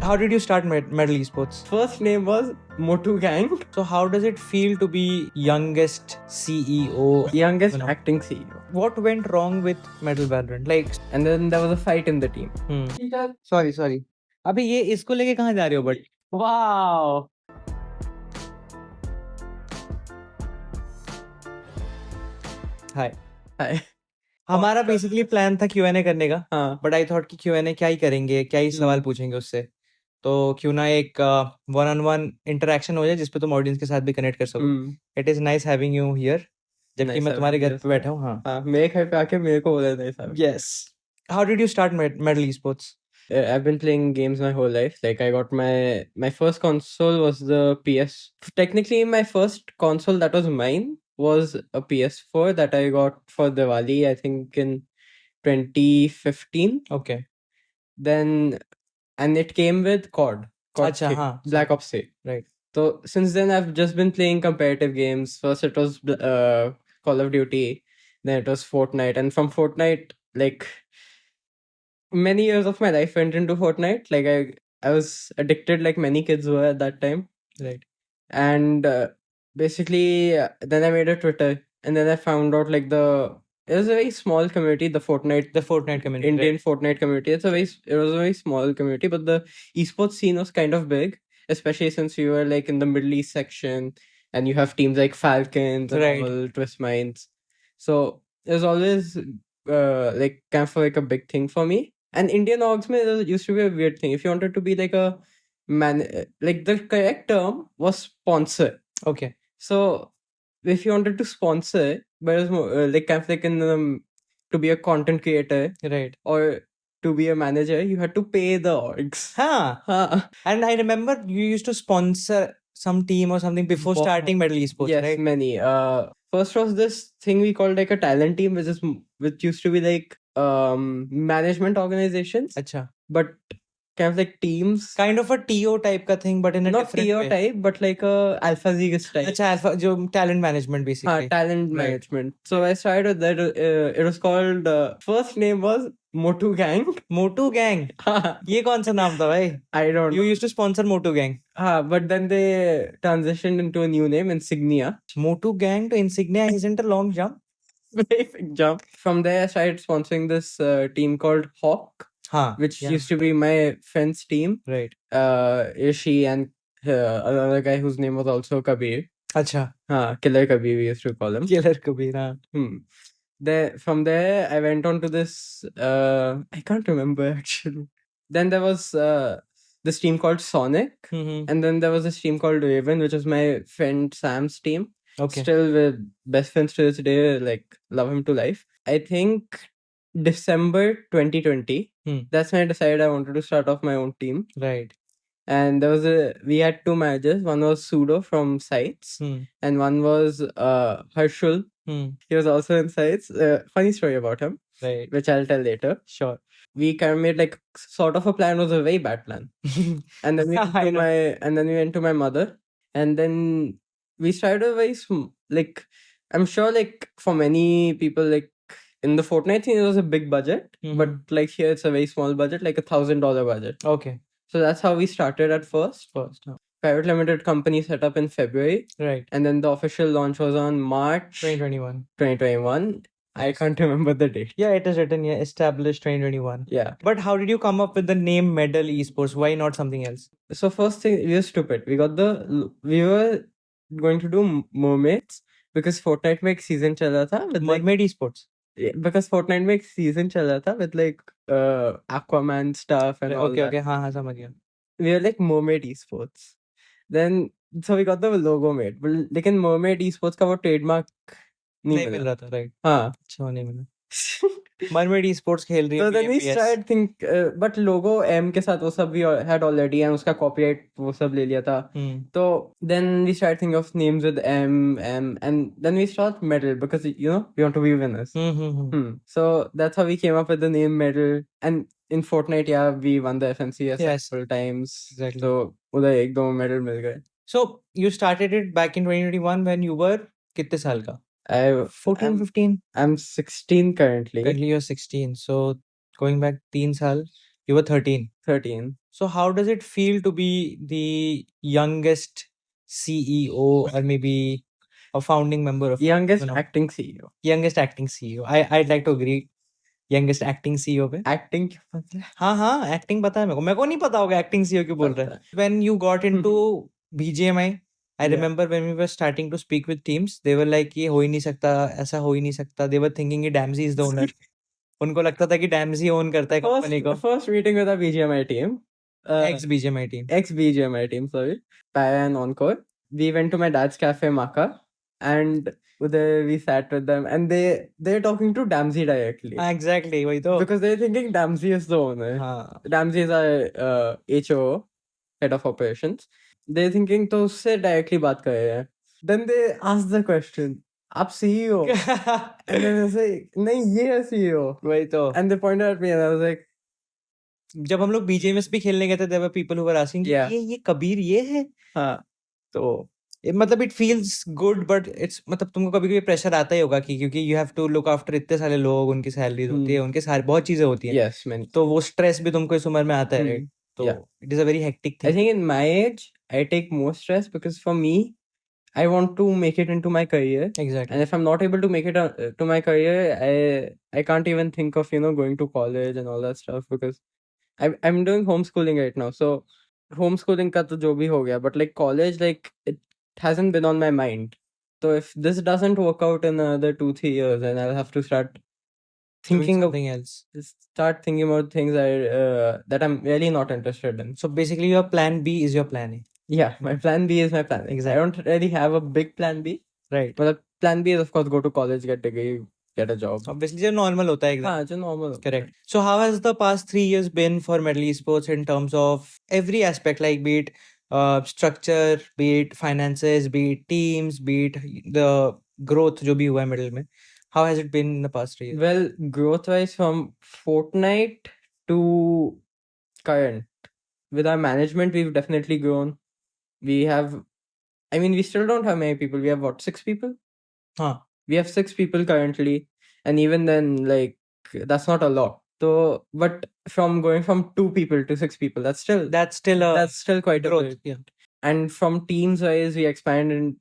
How did you start Medal Esports? First name was Motu Gang. So how does it feel to be youngest CEO? Youngest You know. acting CEO. What went wrong with Medal Valorant? Like, And then there was a fight in the team. sorry. अभी ये इसको लेके कहाँ जा रहे हो? But Wow. Hi. हमारा basically plan था Q&A करने का, हाँ. बट आई थॉट कि Q&A क्या ही करेंगे, क्या ही सवाल पूछेंगे उससे, तो क्यों ना एक वन ऑन वन इंटरेक्शन हो जाए जिसपे तुम ऑडियंस के साथ भी कनेक्ट कर सको. It is nice having you here, जबकि मैं तुम्हारे घर पे बैठा हूँ. हाँ, मेरे घर पे आके मेरे को बोला नहीं साहब. Yes. How did you start Medal Esports? I've been playing games my whole life. Like I got my first console was the PS. Technically, my first console that was mine was a PS4 that I got for Diwali. I think in 2015. Okay. Then and it came with COD. Acha, हाँ, Black Ops 3. Right. So since then I've just been playing competitive games. First it was Call of Duty, then it was Fortnite, and from Fortnite, like many years of my life went into Fortnite. Like I was addicted, like many kids were at that time. Right. And basically, then I made a Twitter, and then I found out like it was a very small community, the Fortnite community, Indian right. Fortnite community. It was a very small community, but the esports scene was kind of big, especially since we were like in the Middle East section, and you have teams like Falcons and Right. all Twist Minds. So it was always like kind of like a big thing for me. And Indian orgs mein there used to be a weird thing. If you wanted to be like a like the correct term was sponsor. Okay. So if you wanted to sponsor, but it was more, like kind of like to be a content creator, Right. or to be a manager, you had to pay the orgs. Huh. And I remember you used to sponsor some team or something before starting Medal Esports, yes, right? many. First was this thing we called like a talent team, which used to be like management organizations. Acha. But kind of like teams. Kind of a TO type ka thing, but in a Not different TO way. type, but like a Alpha Zegas type. Acha, Alpha, jo talent management basically. Talent management. So I started with that. It was called, first name was Motu Gang. Motu Gang. ये कौन सा नाम था भाई? I don't You know. used to sponsor Motu Gang. But then they transitioned into a new name, Insignia. Motu Gang to Insignia isn't a long jump. Very big jump. From there, I started sponsoring this team called Hawk, which used to be my friend's team. Right. Ishi and another guy whose name was also Kabir. Acha. Killer Kabir, we used to call him. Killer Kabir. From there, I went on to this. I can't remember actually. Then there was this team called Sonic, and then there was this team called Raven, which was my friend Sam's team. Okay. Still, we're best friends to this day. Like, love him to life. I think December 2020. That's when I decided I wanted to start off my own team. Right. And we had two managers. One was Sudo from Sites, and one was Harshul. He was also in Sites. Funny story about him, Right. which I'll tell later. Sure. We kind of made like sort of a plan. It was a very bad plan. And then we went to my mother, and then we started a very like, I'm sure like for many people, like in the Fortnite thing it was a big budget, but like here it's a very small budget, like $1,000 budget. Okay. So that's how we started at first. Private limited company set up in February. Right. And then the official launch was on March 2021. I can't remember the date. Yeah, it is written here, established 2021. Yeah. But how did you come up with the name Medal Esports? Why not something else? So first thing, we were stupid. We were going to do mermaids because Fortnite make season chal raha tha with Mermaid Esports. Because Fortnite make season chal raha tha with like Aquaman stuff and all that. Okay, हाँ, समझ गया. We were like Mermaid Esports. Then so we got the logo made. But लेकिन Mermaid Esports का वो trademark नहीं मिल रहा था, right? हाँ. अच्छा नहीं मिला. Mermaid Esports खेल रही है. So then we started think, but logo M के साथ वो सब we had already, and उसका copyright वो सब ले लिया था. So then we started thinking of names with M, and then we started Medal because we want to be winners. So that's how we came up with the name Medal. And in Fortnite, we won the FNCS several times. Exactly. So उधर एक दो medal मिल गए. So you started it back in 2021 when you were कितने साल का? 14, 15? I'm 16 currently. Currently you're 16. So going back 3 साल, You were 13. 13. So how does it feel to be the youngest CEO or maybe a founding member of Youngest acting CEO. Youngest acting CEO. I'd like to agree. Youngest acting CEO पे. Acting क्यों पता है? हाँ acting पता है मेरे को नहीं पता होगा acting CEO क्यों बोल रहा है. When you got into BGMI, I remember when we were starting to speak with teams, they were like ये हो ही नहीं सकता, ऐसा हो ही नहीं सकता. They were thinking कि Damsey is the owner. उनको लगता था कि Damsey own करता है कंपनी को. First meeting with our BGMI team. Ex BGMI team. Ex BGMI team, sorry. Paya and Encore. We went to my dad's cafe, Maka, and there we sat with them, and they're talking to Damsey directly. Exactly, वही तो. Because they're thinking Damsey is the owner. हाँ. Damsey is our HO, head of operations. They're thinking तो उससे directly बात कर रहे हैं. Then they ask the question, आप CEO? And then I say, नहीं ये है CEO. वही तो. And they pointed at me, and I was like, जब हम लोग BGMS भी खेलने गए थे, there were people who were asking, ये कबीर ये है. हाँ. तो मतलब it feels good, but it's मतलब तुमको कभी-कभी प्रेशर आता ही होगा कि क्योंकि you have to look after इतने सारे लोग, उनकी सैलरीज होती है, उनके सारे बहुत चीजें होती हैं. Yes, many. तो वो स्ट्रेस भी तुमको इस उम्र में आता है, right? तो it is a very hectic thing. I think in my age, I take more stress because for me, I want to make it into my career. Exactly. And if I'm not able to make it to my career, I can't even think of going to college and all that stuff because I'm doing homeschooling right now. So homeschooling का तो जो भी हो गया, but like college, like it hasn't been on my mind. So if this doesn't work out in another 2-3 years, then I'll have to start thinking doing something else. Start thinking about things that I'm really not interested in. So basically, your plan B is your plan A. Yeah, my plan B is my plan A. Exactly. I don't really have a big plan B. Right. But plan B is of course go to college, get degree, get a job. Obviously, जो normal होता है हाँ, जो normal. Correct. So how has the past 3 years been for Medal Esports in terms of every aspect, like be it structure, be it finances, be it teams, be it the growth जो भी हुआ है Medal में? How has it been in the past 3 years? Well, growth-wise from Fortnite to current, with our management, we've definitely grown. We still don't have many people. We have what, 6 people? We have 6 people currently, and even then, like, that's not a lot. So, but going from 2 people to 6 people, that's still quite growth, a bit. yeah. And from teams wise, we expanded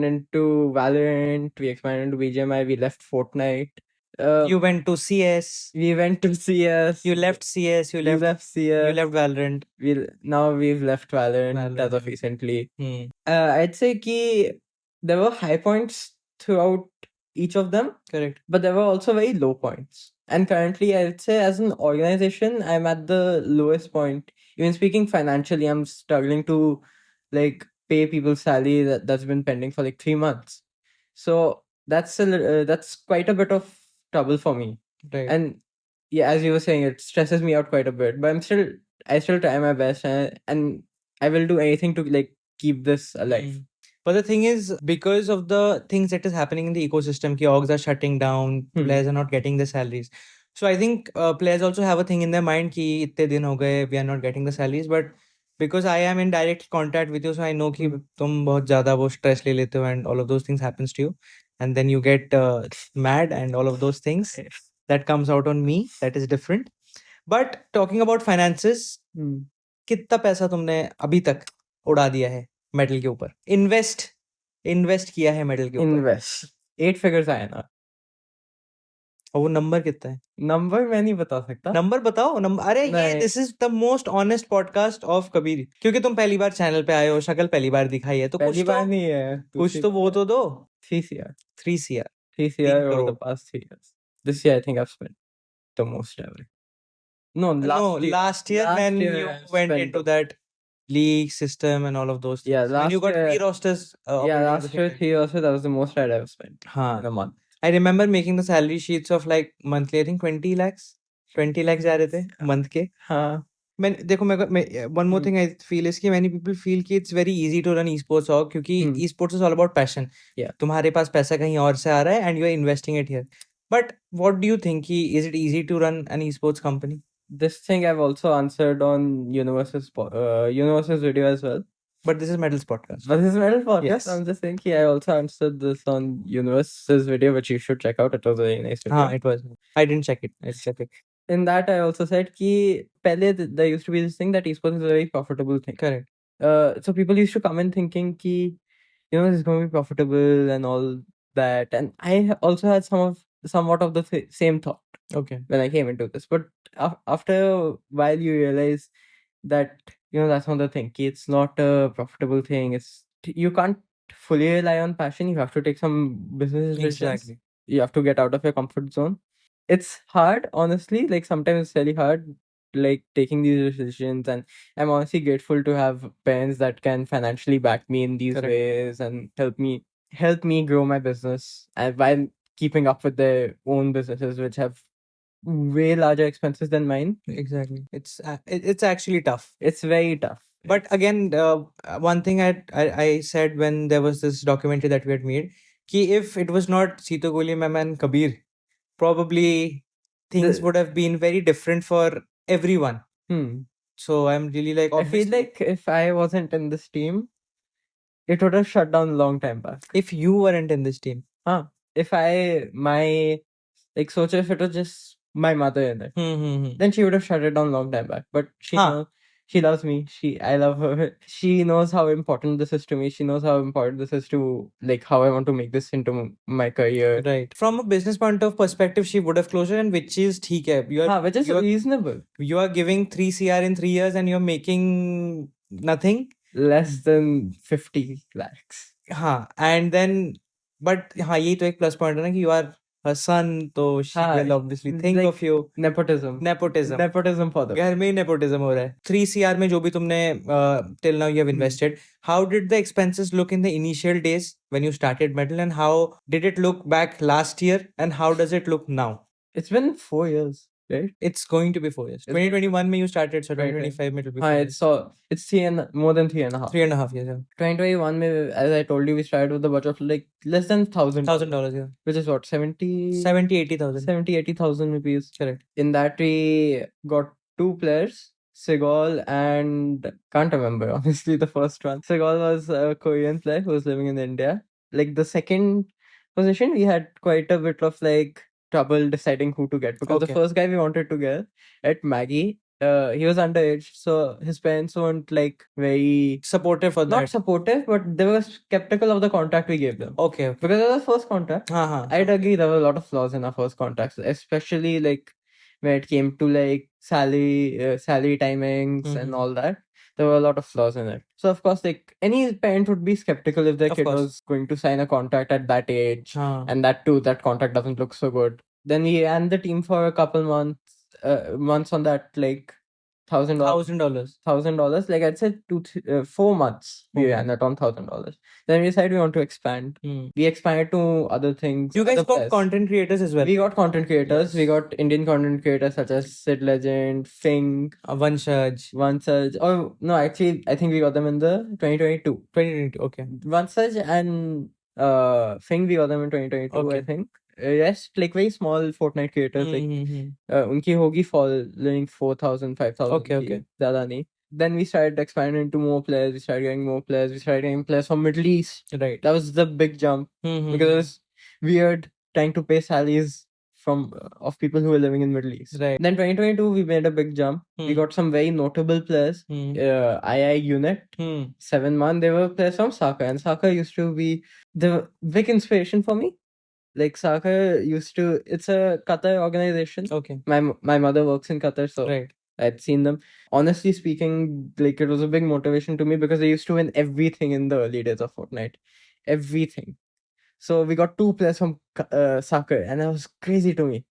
into Valorant, we expanded into BGMI, we left Fortnite. You went to CS. We went to CS. You left CS. You left CS. You left Valorant. We've left Valorant as of recently. I'd say ki there were high points throughout each of them. Correct. But there were also very low points. And currently, I'd say as an organization, I'm at the lowest point. Even speaking financially, I'm struggling to like pay people's salary that's been pending for like 3 months. So that's quite a bit of trouble for me. Right. And yeah, as you were saying, it stresses me out quite a bit. But I still try my best, and I will do anything to like keep this alive. But the thing is, because of the things that is happening in the ecosystem, ki orgs are shutting down, players are not getting the salaries. So I think players also have a thing in their mind ki itte din ho gaye, we are not getting the salaries. But because I am in direct contact with you, so I know कि तुम बहुत ज़्यादा वो stress ले लेते हो and all of those things happens to you, and then you get mad and all of those things that comes out on me. That is different. But talking about finances, कितना पैसा तुमने अभी तक उड़ा दिया है मेडल के ऊपर? इन्वेस्ट किया है मेडल के ऊपर? इन्वेस्ट 8 figures आया ना. और वो नंबर कितना है? नंबर मैं नहीं बता सकता. नंबर बताओ. अरे ये this is the most honest podcast of Kabir, क्योंकि तुम पहली बार चैनल पे आए हो, शक्ल पहली बार दिखाई है, तो पहली बार नहीं है, कुछ तो वो तो दो. 3 CR 3 CR 3 CR over the past 3 years. This year I think I've spent the most ever. No, last year when you went into that league system and all of those things. Yeah, when you got 3 rosters. Last year 3 rosters, that was the most I'd ever spent in a month. I remember making the salary sheets of like monthly, I think 20 lakhs. 20 lakhs जा रहे थे month के. हाँ. देखो one more thing I feel is कि many people feel कि it's very easy to run esports org, क्योंकि esports is all about passion. Yeah. तुम्हारे पास पैसा कहीं और से आ रहा है and you are investing it here. But what do you think? Is it easy to run an esports company? This thing I've also answered on Universe's video as well. But this is Medal's podcast. Yes. I'm just saying I also answered this on Universe's video, which you should check out. It was a very nice video. It was. I didn't check it. I'll check it. in that I also said ki pehle there used to be this thing that esports is a very profitable thing. Correct. So people used to come in thinking ki, this is going to be profitable and all that, and I also had somewhat of the same thought. Okay. When I came into this, but after a while you realize that that's not the thing. Ki it's not a profitable thing. You can't fully rely on passion. You have to take some business decisions. Exactly. You have to get out of your comfort zone. It's hard, honestly. Like sometimes it's really hard, like taking these decisions. And I'm honestly grateful to have parents that can financially back me in these Correct. ways and help me grow my business, and while keeping up with their own businesses, which have way larger expenses than mine. Exactly. It's actually tough. It's very tough. But again, one thing I said when there was this documentary that we had made, ki if it was not Sito Goli ma'am and Kabir, probably things would have been very different for everyone. So I'm really like, I feel like if I wasn't in this team, it would have shut down a long time back. If you weren't in this team, if Socha, if it was just my mother in it, then she would have shut it down a long time back. But she loves me. I love her. She knows how important this is to me. She knows how important this is to like how I want to make this into my career. Right. From a business point of perspective, she would have closed it, and which is theek hai. Which is reasonable. You are giving 3 CR in 3 years and you're making nothing. Less than 50 lakhs. And then, but यही तो एक plus point है ना कि you are her son, तो she will obviously think of you. Nepotism for them. घर में ही nepotism हो रहा है. 3 CR में जो भी तुमने till now you have invested, how did the expenses look in the initial days when you started Metal, and how did it look back last year, and how does it look now? It's been 4 years. Right? It's going to be 4 years. 2021 mein you started, so 2025 mein it will be 4 years. It's more than 3.5. 3.5 years, yeah. 2021 mein, as I told you, we started with a budget of like less than $1,000, yeah. Which is what, 70, 80,000. 80,000 rupees. Correct. In that we got 2 players, Segal and can't remember honestly the first one. Segal was a Korean player who was living in India. Like the second position, we had quite a bit of like trouble deciding who to get, because the first guy we wanted to get at Maggie, he was underage, so his parents weren't like very supportive for that. Not supportive, but they were skeptical of the contract we gave them. Okay. Because it was the first contract. I'd agree there were a lot of flaws in our first contracts, especially like when it came to like salary timings and all that. There were a lot of flaws in it. So of course, like any parent would be skeptical if their kid was going to sign a contract at that age, and that contract doesn't look so good. Then we ran the team for a couple months on that, like $1,000. Like I'd say 4 months we ran it on $1,000. Then we decided we want to expand. We expanded to other things. You guys got content creators as well. We got content creators. Yes. We got Indian content creators such as Sid Legend, Fing, Vansaj. Oh no, actually I think we got them in the 2022. 2022, okay. Vansaj and Fing, we got them in 2022, I think. Yes, like very small Fortnite creators, like unki hogi following 4,000, 5,000. Okay. Zyada nahi. Then we started expanding into more players. We started getting more players. We started getting players from Middle East. Right. That was the big jump, because it was weird trying to pay salaries of people who were living in Middle East. Right. Then 2022 we made a big jump. We got some very notable players. II Unit, 7 Man. They were players from Saka, and Saka used to be the big inspiration for me. Like Saka it's a Qatar organization. Okay. My mother works in Qatar, so right. I'd seen them. Honestly speaking, like it was a big motivation to me, because they used to win everything in the early days of Fortnite. Everything. So we got 2 players from Saka, and that was crazy to me.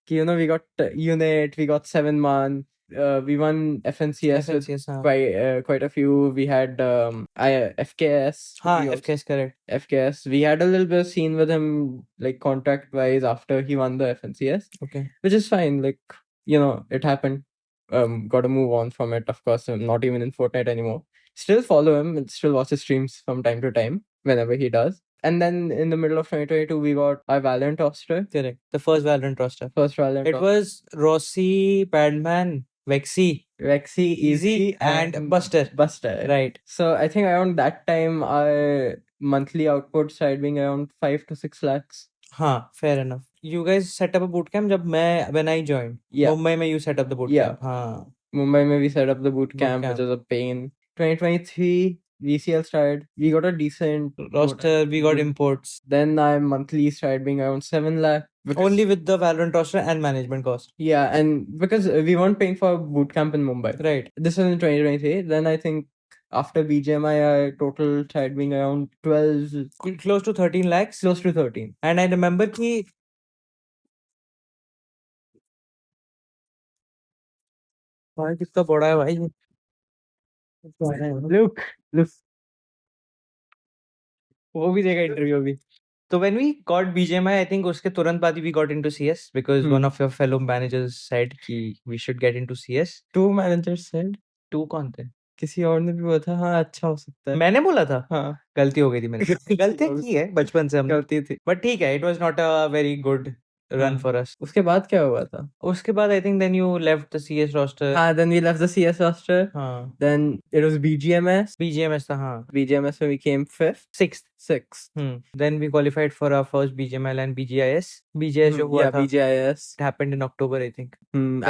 We got Unit, we got 7Man. We won FNCS with quite a few. We had FKS. FKS, correct. FKS. We had a little bit of scene with him, like contract wise, after he won the FNCS. Okay. Which is fine. Like, it happened. Got to move on from it. Of course, I'm not even in Fortnite anymore. Still follow him and still watch his streams from time to time whenever he does. And then in the middle of 2022, we got our Valorant roster. Correct. The first Valorant roster. It was Rossi, Padman, Vexy, Easy, and Buster. Right. So I think around that time, our monthly output started being around 5 to 6 lakhs. Fair enough. you guys set up a boot camp जब मैं when I joined. Yeah. Mumbai में you set up the boot Yeah. camp. हाँ. Mumbai mein we set up the boot Boot camp, which camp. was a pain. 2023 VCL started. We got a decent Roster, we got good- imports. Then our monthly started being around 7 lakh. Because, Only with the Valorant roster and management cost. yeah, and because we weren't paying for boot camp in Mumbai. Right. This was in 2023. Then I think after BGMI, our total started being around 12, Close to 13 lakhs. close to 13. And I remember कि भाई कितना बड़ा है भाई Look, वो भी देगा interview अभी. So when we got BGMI, I think उसके तुरंत बाद ही we got into CS because one of your fellow managers said कि we should get into CS. 2 managers said. 2 कौन थे? किसी और ने भी बोला था हाँ अच्छा हो सकता है. मैंने बोला था? हाँ. गलती हो गई थी मेरी. गलती की है बचपन से हमने. गलती थी. But ठीक है, it was not a very good run for us. उसके बाद क्या हुआ था? उसके बाद I think then you left the CS roster. हाँ, then we left the CS roster. हाँ. Then it was BGMS. BGMS था हाँ. BGMS में we came 5th. 6th. 6th. Then we qualified for our first BGML and BGIS. BGIS जो हुआ Yeah, था. BGIS. It happened in October, I think.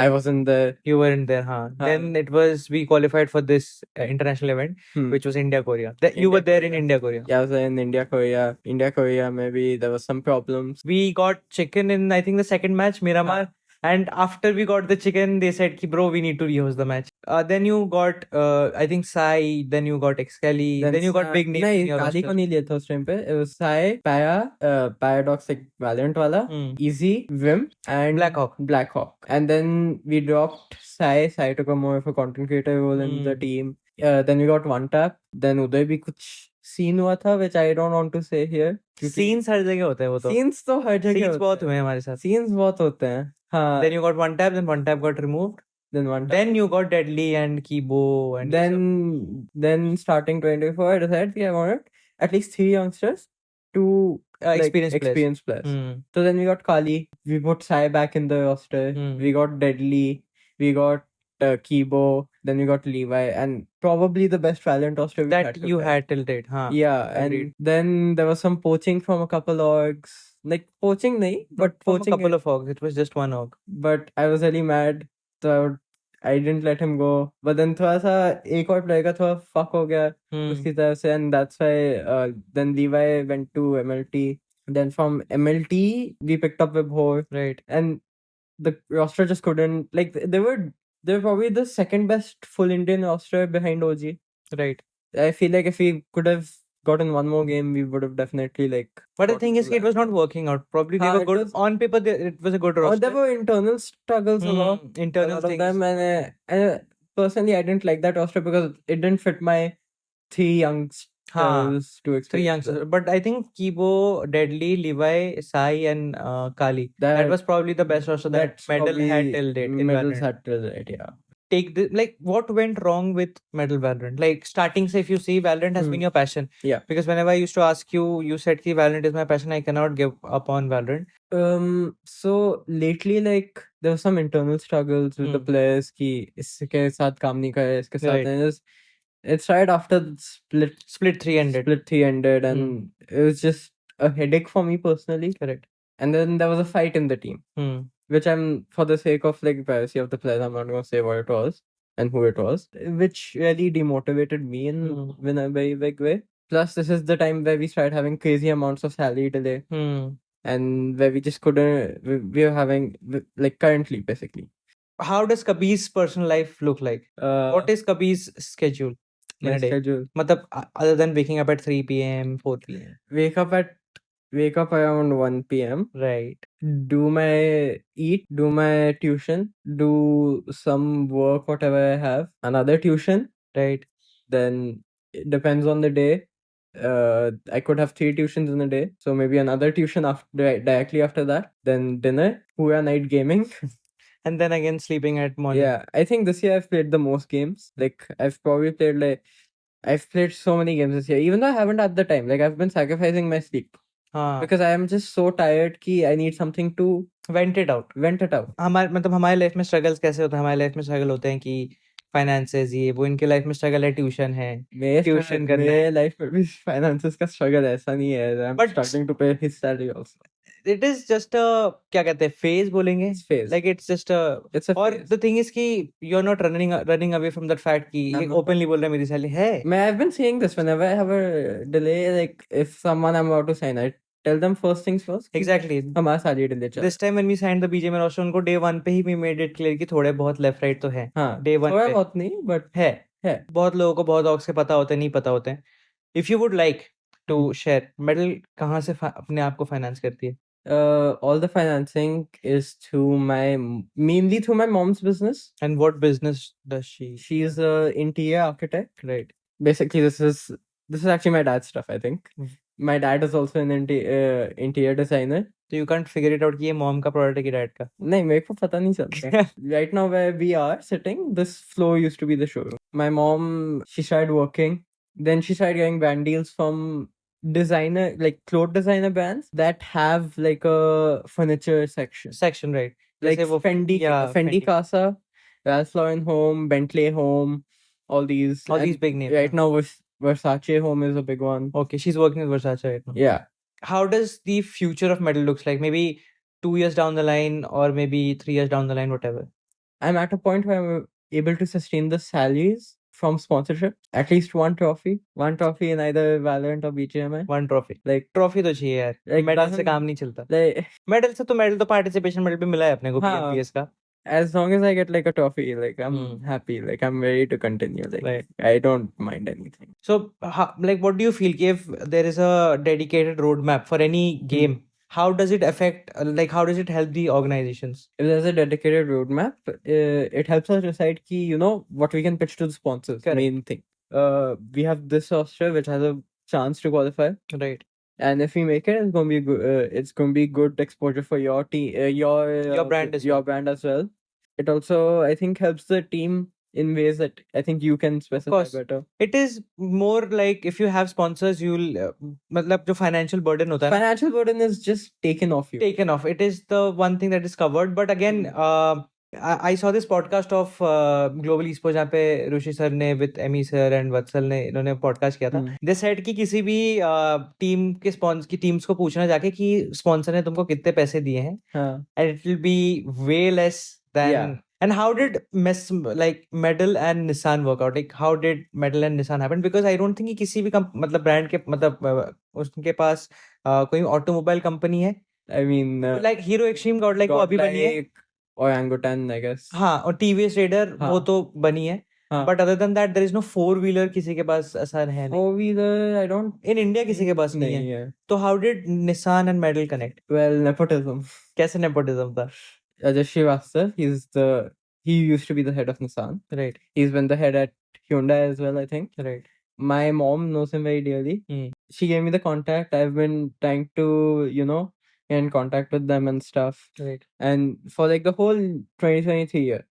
I wasn't there. You weren't there, huh? Then it was we qualified for this international event, which was India Korea. You were there in India Korea. Yeah, I was there in India Korea. India Korea, maybe there was some problems. We got chicken in I think the second match, Miramar. And after we got the chicken, they said, ki, bro, we need to rehost the match. Then you got, I think Sai. Then you got Excali. Then you got big names. नहीं, काली को नहीं लिया था उस time पे. It was Sai, Paya, Paradox, like Valorant वाला, Easy, Vim, and Blackhawk. And then we dropped Sai. Sai took a more of a content creator role in the team. Then we got One Tap. Then उधर भी कुछ scene हुआ था, which I don't want to say here. Scenes हर जगह होते हैं वो तो. Scenes तो हर जगह. Scenes बहुत हुए हैं हमारे साथ. Scenes बहुत होते हैं. हाँ. Then you got One Tap. Then One Tap got removed. Then you got Deadly and Kibo and then starting 24, I decided I wanted at least 3 youngsters to experience players. So then we got Kali, we put Sai back in the roster, we got Deadly, we got Kibo, then we got Levi, and probably the best Valiant roster that you had till date. Yeah, and then there was some poaching from a couple orgs. Like poaching nahi, but poaching a couple of orgs. It was just one org. But I was really mad, so I didn't let him go. But then थोड़ा सा एक और player का थोड़ा fuck हो गया उसकी तरफ से, and that's why then Levi went to MLT. Then from MLT we picked up Vibhor. Right. And the roster just couldn't, like, they were probably the second best full Indian roster behind OG. Right. I feel like if we could have gotten one more game, we would have definitely But the thing is, it was not working out. Probably they were good on paper. It was a good roster. There were internal struggles a lot. Internal things. Of them, and personally, I didn't like that roster because it didn't fit my 3 youngsters to experience. 3 youngsters. But I think Kibo, Deadly, Levi, Sai, and Kali. That was probably the best roster that Medal had till date. Medals had till date, yeah. Take the, like, what went wrong with Medal Valorant? Like, starting, say, if you see, Valorant has been your passion. Yeah. Because whenever I used to ask you, you said ki Valorant is my passion. I cannot give up on Valorant. So lately, like, there were some internal struggles with the players ki iske saath kaam nahi kare, iske saath nahi. It started after the split 3 ended, and it was just a headache for me personally. Correct. And then there was a fight in the team. Which I'm, for the sake of like privacy of the players, I'm not going to say what it was and who it was, which really demotivated me in a very big way. Plus, this is the time where we started having crazy amounts of salary delay, and where we just couldn't. We are having, like, currently, basically. How does Kabir's personal life look like? What is Kabir's schedule in a day? Matlab, other than waking up at 3 p.m., 4 p.m. Wake up around 1 p.m. Right. Eat, do my tuition, do some work, whatever I have, another tuition. Right. Then it depends on the day. I could have 3 tuitions in a day. So maybe another tuition directly after that. Then dinner, Pura night gaming. And then again sleeping at morning. Yeah. I think this year I've played the most games. Like, I've probably played I've played so many games this year, even though I haven't had the time. Like, I've been sacrificing my sleep. Because I am just so tired कि I need something to vent it out. हमारे life में struggles कैसे होते हैं? हमारे life में struggle होते हैं कि फाइनेंसेस, ये वो, इनके लाइफ में स्ट्रगल है ट्यूशन है, मेरे लाइफ में भी फाइनेंसेस का स्ट्रगल ऐसा नहीं है. I'm struggling to pay his salary also. it is just a क्या कहते हैं phase बोलेंगे It's phase. like it's just a It's a और phase. the thing is कि you're not running away from that fact कि I'm ये not openly बोल रहा है मेरी सैलरी है I've been saying this whenever I have a delay, like if someone I'm about to sign, I tell them first things first. exactly हमारा सारी delay चल this time when we signed the BGM roster उनको day one पे ही we made it clear कि थोड़े बहुत left right तो है हाँ day one थोड़ा पे बहुत नहीं but है है बहुत लोगों को बहुत ऑक्स के पता होते हैं नहीं पता होते हैं if you would like to share medal कहाँ से अपने आप को फाइनेंस करती है all the financing is mainly through my mom's business. And what business does she? She's a interior architect. Right. Basically, this is actually my dad's stuff, I think. My dad is also an interior designer. So you can't figure it out कि ये mom का product है कि dad का? नहीं मेरे को पता नहीं चलता. Right now where we are sitting, this floor used to be the showroom. My mom, she started working. Then she started getting brand deals from designer, like cloth designer brands that have like a furniture section. Section, right. Like जैसे वो Fendi Casa, Ralph Lauren Home, Bentley Home, all these big names. Right now Versace Home is a big one. Okay, she's working with Versace right now. Yeah. How does the future of metal looks like? Maybe 2 years down the line or maybe 3 years down the line, whatever. I'm at a point where I'm able to sustain the salaries from sponsorship. At least one trophy in either Valorant or BGMI. One trophy. Like trophy तो चाहिए यार like medal से काम नहीं चलता like medal से तो participation medal भी मिला है अपने को हाँ, पीएमपीएस का as long as I get like a trophy, like I'm happy, like I'm ready to continue. Like Right. I don't mind anything. So like what do you feel if there is a dedicated roadmap for any game? How does it affect like how does it help the organizations? If there's a dedicated roadmap, it helps us decide key, what we can pitch to the sponsors. Correct. Main thing. We have this roster which has a chance to qualify. Right. And if we make it, it's gonna be good. It's gonna be good exposure for your team, your brand as your brand as well. It also, I think, helps the team in ways that I think you can specify course. better. It is more like if you have sponsors, you'll मतलब जो financial burden होता है Financial burden is just taken off you. taken off. It is the one thing that is covered. But again, I saw this podcast of Global Esports जहाँ पे ऋषि sir ने with Emmy sir and वत्सल ने इन्होंने podcast किया था. They said कि किसी भी टीम के की टीम्स को पूछना जाके कि स्पॉन्सर ने तुमको कितने पैसे दिए हैं and it will be way less than Yeah. And how did Medal and Nissan work out? Like how did Medal and Nissan happen? Because I don't think कि किसी भी मतलब ब्रांड के मतलब उसके पास कोई ऑटोमोबाइल कंपनी है. I mean, like Hero Extreme God like वो अभी बनी है. Orangutan, I guess. हाँ और TVS Raider वो तो बनी है. But other than that, there is no 4-wheeler किसी के पास ऐसा है नहीं. 4-wheeler, I don't. In India किसी के पास नहीं है. तो how did Nissan and Medal connect? Well, nepotism. कैसे nepotism था? Rajesh Srivastava, he used to be the head of Nissan. Right. He's been the head at Hyundai as well, I think. Right. My mom knows him very dearly. She gave me the contact. I've been trying to, get in contact with them and stuff. Right. And for like the whole 2023 year,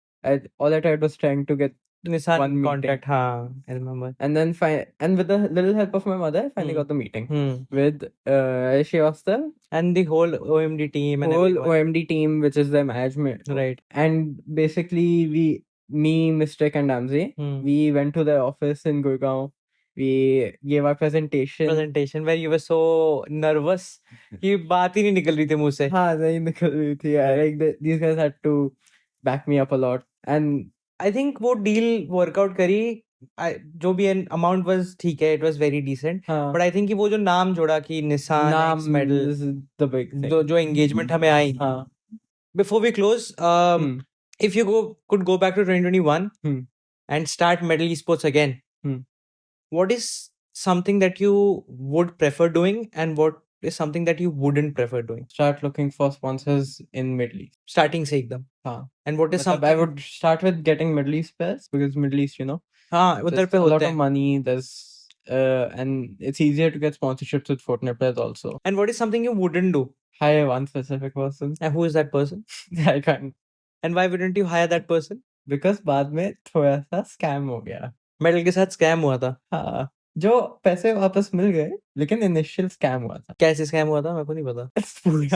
all I tried was trying to get Nissan one contact. हाँ, I remember. And then and with the little help of my mother, I finally got the meeting with Rajesh Srivastava and the whole OMD team and whole everyone. OMD team, which is the management. Right. And basically, me, Mystic, and Damzi, we went to their office in Gurgaon. We gave our presentation where you were so nervous कि बात ही नहीं निकल रही थी मुंह से. हाँ नहीं निकल रही थी. Like these guys had to back me up a lot. And I think वो deal workout करी. जो भी amount was ठीक है, it was very decent. But I think कि वो जो नाम जोड़ा कि Nissan Medal is the big thing. जो engagement हमें आई. Before we close, if you could go back to 2021 and start Medal Esports again, what is something that you would prefer doing and what is something that you wouldn't prefer doing? Start looking for sponsors in Middle East. Starting से एकदम. And what is something? I would start with getting Middle East players because Middle East, हाँ उधर पे a lot होते of हैं. money. There's and it's easier to get sponsorships with Fortnite players also. And what is something you wouldn't do? Hire one specific person. And who is that person? I can't. And why wouldn't you hire that person? Because बाद में थोड़ा सा scam हो गया. Medal के साथ scam हुआ था. हाँ जो पैसे वापस मिल गए लेकिन इनिशियल स्कैम हुआ था. कैसे स्कैम हुआ था मेरे को नहीं पता.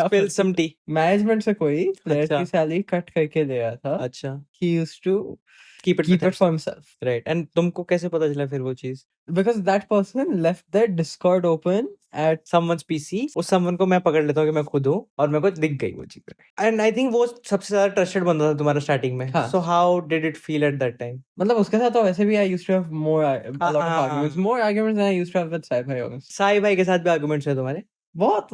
Spill some tea. मैनेजमेंट से कोई प्लेयर की सैलरी कट करके ले रहा था. अच्छा. He used to keep it with keep it for himself. right. And तुमको कैसे पता चला फिर वो चीज? Because that person left their Discord open at someone's PC, उस someone को मैं पकड़ लेता हूँ कि मैं खुद हूँ और मेरे को दिख गई वो चीज। And I think वो सबसे ज्यादा trusted बंदा था तुम्हारा starting में। हाँ। So how did it feel at that time? मतलब उसके साथ तो वैसे भी I used to have a lot of arguments, more arguments than I used to have with Sai Bhai, honestly. Sai भाई के साथ भी arguments है तुम्हारे? बहुत।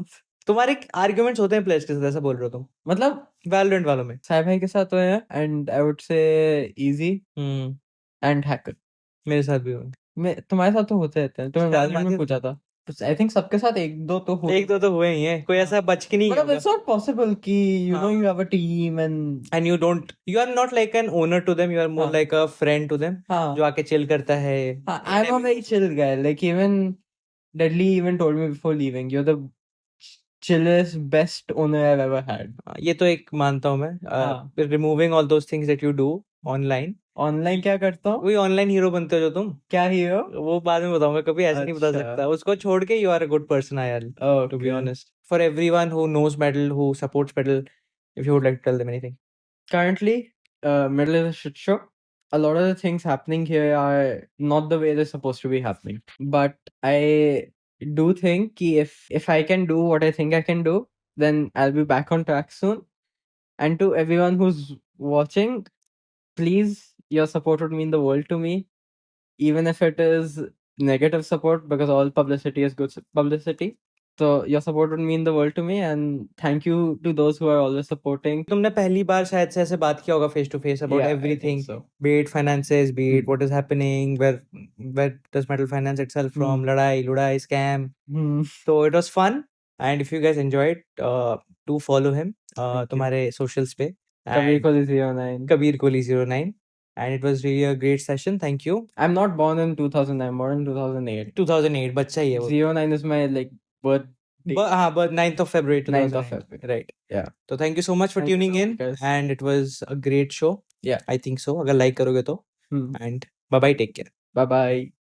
तुम्हारे arguments होते हैं players के साथ, ऐसा बोल रहे हो तुम? मतलब Valorant वालों में? साई भाई के साथ तो है, and I would say Easy and Hacker. मेरे साथ भी हुए। तुम्हारे साथ तो होते रहते हैं। तुम्हें शायद Valorant में बाकी- पूछा था। I think सबके साथ एक दो तो हुए ही हैं, कोई ऐसा बच के नहीं मतलब गया it's not possible कि you know you have a team and you are not like an owner to them, you are more हाँ। like a friend to them, हाँ। जो आके chill करता है। हाँ, I'm a very chill guy. Like even Deadly even told me before leaving, you're the chillest, best owner I've ever had. ये तो एक मानता हूँ मैं। हाँ। removing all those things that you do online, online क्या करता हूँ? वही ऑनलाइन हीरो बनते हो जो तुम। क्या हीरो? वो बाद में बताऊंगा, कभी ऐसे नहीं बता अच्छा। सकता। उसको छोड़ के you are a good person I'll, to be Okay. Honest. For everyone who knows metal, who supports metal, if you would like to tell them anything. Currently, Metal is a shit show. A lot of the things happening here are not the way they're supposed to be happening. But I do think ki if I can do what I think I can do, then I'll be back on track soon. And to everyone who's watching, please, your support would mean the world to me, even if it is negative support, because all publicity is good publicity. So your support would mean the world to me, and thank you to those who are always supporting. तुमने पहली बार शायद से ऐसे बात किया होगा face to face about Yeah, I think everything, so. be it finances, be it what is happening, where does metal finance itself from, लड़ाई लुड़ाई scam. So it was fun, and if you guys enjoyed, do follow him you. तुम्हारे socials पे, Kabir and Kohli 09. Kabir Kohli 09, and it was really a great session. Thank you. I'm not born in 2000. I'm born in 2008. 2008 बच्चा ही है वो। 09 is my like birth. हाँ, but 9th of February 2009. 9th of February. Right. Yeah. So thank you so much for Thank you tuning so in, much, guys. and it was a great show. Yeah. I think so, अगर like करोगे तो। And bye bye, take care. Bye bye.